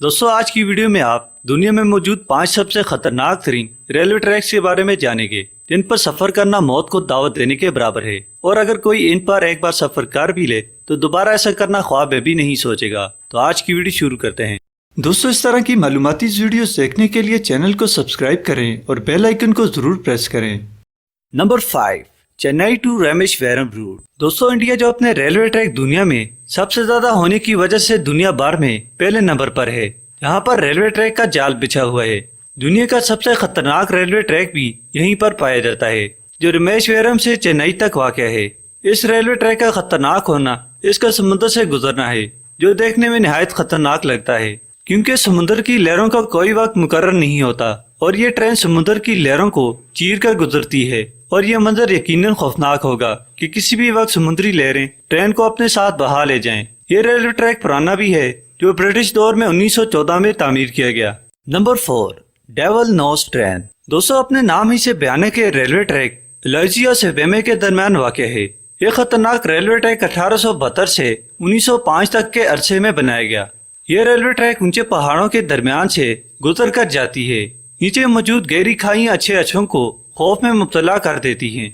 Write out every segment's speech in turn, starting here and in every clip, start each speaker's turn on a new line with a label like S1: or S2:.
S1: दोस्तों आज की वीडियो में आप दुनिया में मौजूद 5 सबसे खतरनाक तरीन रेलवे ट्रैक्स के बारे में जानेंगे जिन पर सफर करना मौत को दावत देने के बराबर है, और अगर कोई इन पर एक बार सफर कर भी ले तो दोबारा ऐसा करना ख्वाब में भी नहीं सोचेगा। तो आज की वीडियो शुरू करते हैं। दोस्तों इस तरह की मालूमाती वीडियोस देखने के लिए चैनल को सब्सक्राइब करें और बेल आइकन को जरूर प्रेस करें। Number 5, Chennai to Rameswaram route. दोस्तों इंडिया जो अपने रेलवे ट्रैक दुनिया में सबसे ज्यादा होने की वजह से दुनिया भर में पहले नंबर पर है। यहाँ पर रेलवे ट्रैक का जाल बिछा हुआ है। दुनिया का सबसे खतरनाक रेलवे ट्रैक भी यहीं पर पाया जाता है, जो रामेश्वरम से चेन्नई तक वाक़ है। इस रेलवे ट्रैक का खतरनाक होना इसका समुद्र से गुजरना है, जो देखने में निहायत खतरनाक लगता है, क्योंकि समुद्र की लहरों का कोई वक्त मुकर्रर नहीं होता और ये ट्रेन समुद्र की लहरों को चीर कर गुजरती है। और ये मंजर यकीनन खौफनाक होगा कि किसी भी वक्त समुद्री लहरें ट्रेन को अपने साथ बहा ले जाएं। ये रेलवे ट्रैक पुराना भी है, जो ब्रिटिश दौर में 1914 में तामीर किया गया। Number 4, devil nose train. दोस्तों अपने नाम ही से भयानक के रेलवे ट्रैक एलर्जी और सेवेमे के दरमियान वाक़ है। ये खतरनाक रेलवे ट्रैक 1872 से 1905 तक के अरसे में बनाया गया। ये रेलवे ट्रैक ऊंचे पहाड़ों के दरमियान से गुजर कर जाती है। नीचे मौजूद गहरी खाई अच्छे अच्छों को खौफ में मुब्तला कर देती हैं।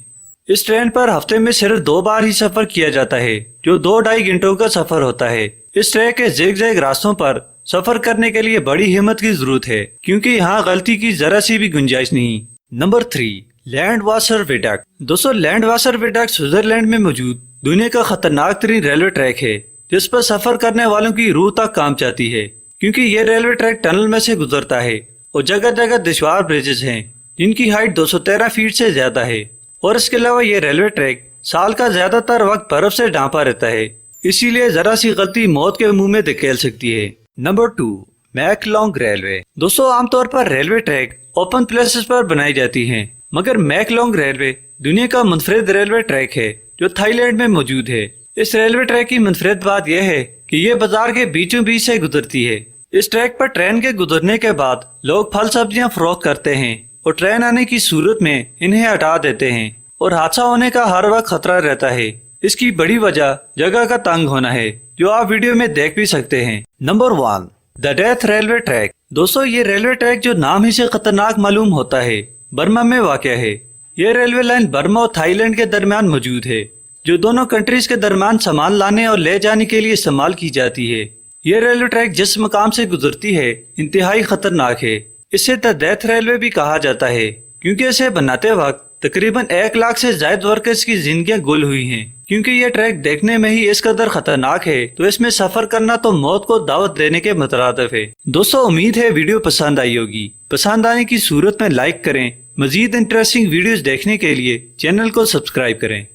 S1: इस ट्रेन पर हफ्ते में सिर्फ 2 बार ही सफर किया जाता है, जो 2-2.5 घंटों का सफर होता है। इस ट्रैक के ज़िग-ज़ैग रास्तों पर सफर करने के लिए बड़ी हिम्मत की जरूरत है, क्योंकि यहाँ गलती की जरा सी भी गुंजाइश नहीं। Number 3, Landwasser viaduct. दोस्तों लैंड वासर वियाडक्ट स्विट्जरलैंड में मौजूद दुनिया का खतरनाक तरीन रेलवे ट्रैक है, जिस पर सफर करने वालों की रूह तक कांप जाती है, क्योंकि ये रेलवे ट्रैक टनल में से गुजरता है और जगह जगह दुश्वार ब्रिजेस हैं जिनकी हाइट 213 फीट से ज्यादा है। और इसके अलावा ये रेलवे ट्रैक साल का ज्यादातर वक्त बर्फ से ढांपा रहता है, इसीलिए जरा सी गलती मौत के मुंह में धकेल सकती है। Number 2, Maeklong railway. दोस्तों आमतौर पर रेलवे ट्रैक ओपन प्लेसेस पर बनाई जाती हैं, मगर मैकलोंग रेलवे दुनिया का मुनफरिद रेलवे ट्रैक है, जो थाईलैंड में मौजूद है। इस रेलवे ट्रैक की मुनफरिद बात यह है कि ये बाजार के बीचों बीच से गुजरती है। इस ट्रैक पर ट्रेन के गुजरने के बाद लोग फल सब्जियां फरोख्त करते हैं और ट्रेन आने की सूरत में इन्हें हटा देते हैं, और हादसा होने का हर वक्त खतरा रहता है। इसकी बड़ी वजह जगह का तंग होना है, जो आप वीडियो में देख भी सकते हैं। Number 1, the death railway track. दोस्तों ये रेलवे ट्रैक जो नाम ही से खतरनाक मालूम होता है, बर्मा में वाक़ है। ये रेलवे लाइन बर्मा और थाईलैंड के दरमियान मौजूद है, जो दोनों कंट्रीज के दरमियान सामान लाने और ले जाने के लिए इस्तेमाल की जाती है। ये रेलवे ट्रैक जिस मकाम से गुजरती है इंतहाई खतरनाक है। इसे द डेथ रेलवे भी कहा जाता है, क्योंकि इसे बनाते वक्त तकरीबन 1 लाख से ज्यादा वर्कर्स की जिंदगियां गुल हुई हैं। क्योंकि ये ट्रैक देखने में ही इस कदर खतरनाक है, तो इसमें सफर करना तो मौत को दावत देने के मुतरादिफ है। दोस्तों उम्मीद है वीडियो पसंद आई होगी। पसंद आने की सूरत में लाइक करें। मजीद इंटरेस्टिंग वीडियोस देखने के लिए चैनल को सब्सक्राइब करें।